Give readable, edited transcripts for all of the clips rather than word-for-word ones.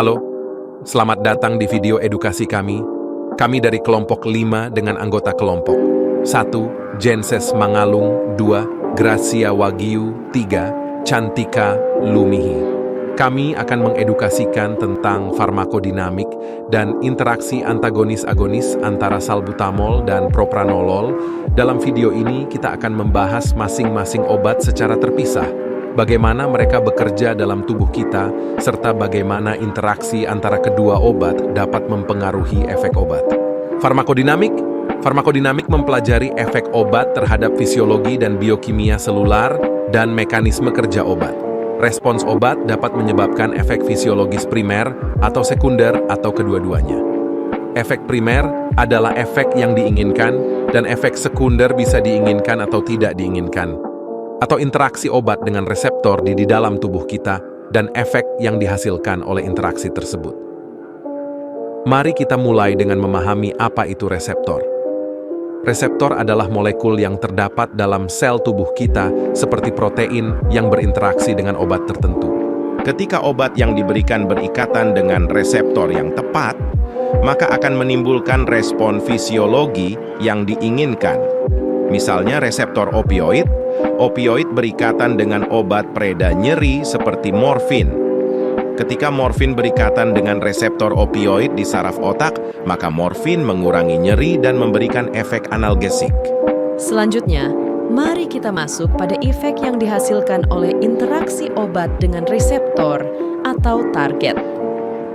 Halo, selamat datang di video edukasi kami. Kami dari kelompok 5 dengan anggota kelompok 1. Jenses Mangalung. 2. Gracia Wagyu. 3. Cantika Lumihi. Kami akan mengedukasikan tentang farmakodinamik dan interaksi antagonis-agonis antara salbutamol dan propranolol. Dalam video ini kita akan membahas masing-masing obat secara terpisah, bagaimana mereka bekerja dalam tubuh kita, serta bagaimana interaksi antara kedua obat dapat mempengaruhi efek obat. Farmakodinamik mempelajari efek obat terhadap fisiologi dan biokimia selular dan mekanisme kerja obat. Respons obat dapat menyebabkan efek fisiologis primer atau sekunder atau kedua-duanya. Efek primer adalah efek yang diinginkan, dan efek sekunder bisa diinginkan atau tidak diinginkan, atau interaksi obat dengan reseptor di dalam tubuh kita dan efek yang dihasilkan oleh interaksi tersebut. Mari kita mulai dengan memahami apa itu reseptor. Reseptor adalah molekul yang terdapat dalam sel tubuh kita seperti protein yang berinteraksi dengan obat tertentu. Ketika obat yang diberikan berikatan dengan reseptor yang tepat, maka akan menimbulkan respon fisiologi yang diinginkan. Misalnya reseptor opioid berikatan dengan obat pereda nyeri seperti morfin. Ketika morfin berikatan dengan reseptor opioid di saraf otak, maka morfin mengurangi nyeri dan memberikan efek analgesik. Selanjutnya, mari kita masuk pada efek yang dihasilkan oleh interaksi obat dengan reseptor atau target.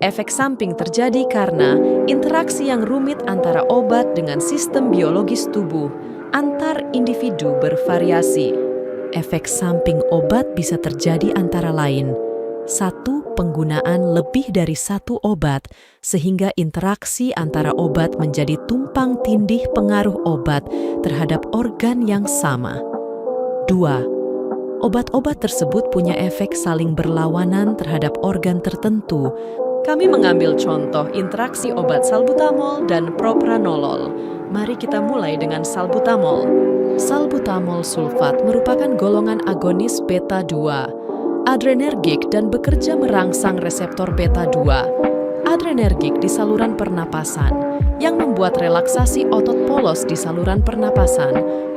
Efek samping terjadi karena interaksi yang rumit antara obat dengan sistem biologis tubuh antar individu bervariasi. Efek samping obat bisa terjadi antara lain: 1. Penggunaan lebih dari satu obat, sehingga interaksi antara obat menjadi tumpang tindih pengaruh obat terhadap organ yang sama. 2. Obat-obat tersebut punya efek saling berlawanan terhadap organ tertentu. Kami mengambil contoh interaksi obat salbutamol dan propranolol. Mari kita mulai dengan salbutamol. Salbutamol sulfat merupakan golongan agonis beta-2, adrenergik dan bekerja merangsang reseptor beta-2. Adrenergik di saluran pernapasan, yang membuat relaksasi otot polos di saluran pernapasan,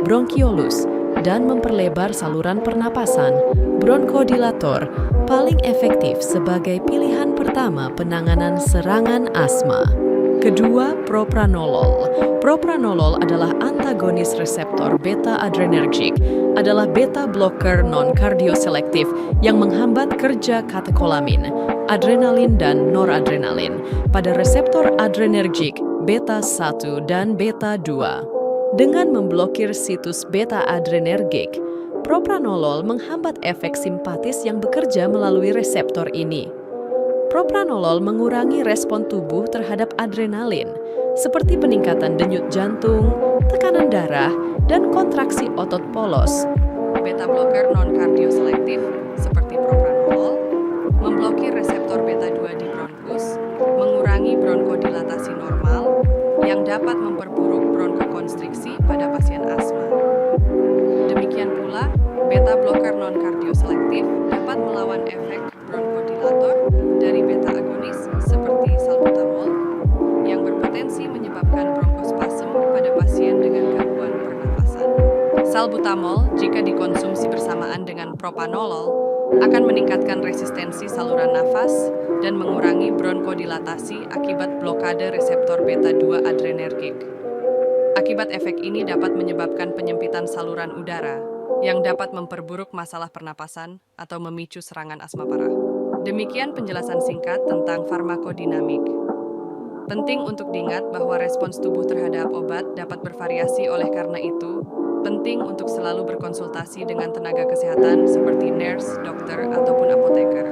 bronkiolus, dan memperlebar saluran pernapasan, bronkodilator, paling efektif sebagai pilihan pertama penanganan serangan asma. Kedua, propranolol. Propranolol adalah antagonis reseptor beta-adrenergik, adalah beta blocker non-kardioselektif yang menghambat kerja katekolamin, adrenalin dan noradrenalin pada reseptor adrenergik beta-1 dan beta-2. Dengan memblokir situs beta-adrenergik, propranolol menghambat efek simpatis yang bekerja melalui reseptor ini. Propranolol mengurangi respon tubuh terhadap adrenalin, seperti peningkatan denyut jantung, tekanan darah, dan kontraksi otot polos. Beta blocker non-kardioselektif, seperti propranolol, memblokir reseptor beta-2 di bronkus, mengurangi bronkodilatasi normal, yang dapat memperburuk bronkokonstriksi pada pasien asma. Demikian pula, beta blocker non-kardioselektif dapat melawan efek bronkodilator dari beta agonis seperti salbutamol yang berpotensi menyebabkan bronkospasm pada pasien dengan gangguan pernapasan. Salbutamol, jika dikonsumsi bersamaan dengan propranolol, akan meningkatkan resistensi saluran nafas dan mengurangi bronkodilatasi akibat blokade reseptor beta-2 adrenergik. Akibat efek ini dapat menyebabkan penyempitan saluran udara yang dapat memperburuk masalah pernapasan atau memicu serangan asma parah. Demikian penjelasan singkat tentang farmakodinamik. Penting untuk diingat bahwa respons tubuh terhadap obat dapat bervariasi, oleh karena itu, penting untuk selalu berkonsultasi dengan tenaga kesehatan seperti nurse, dokter, ataupun apoteker.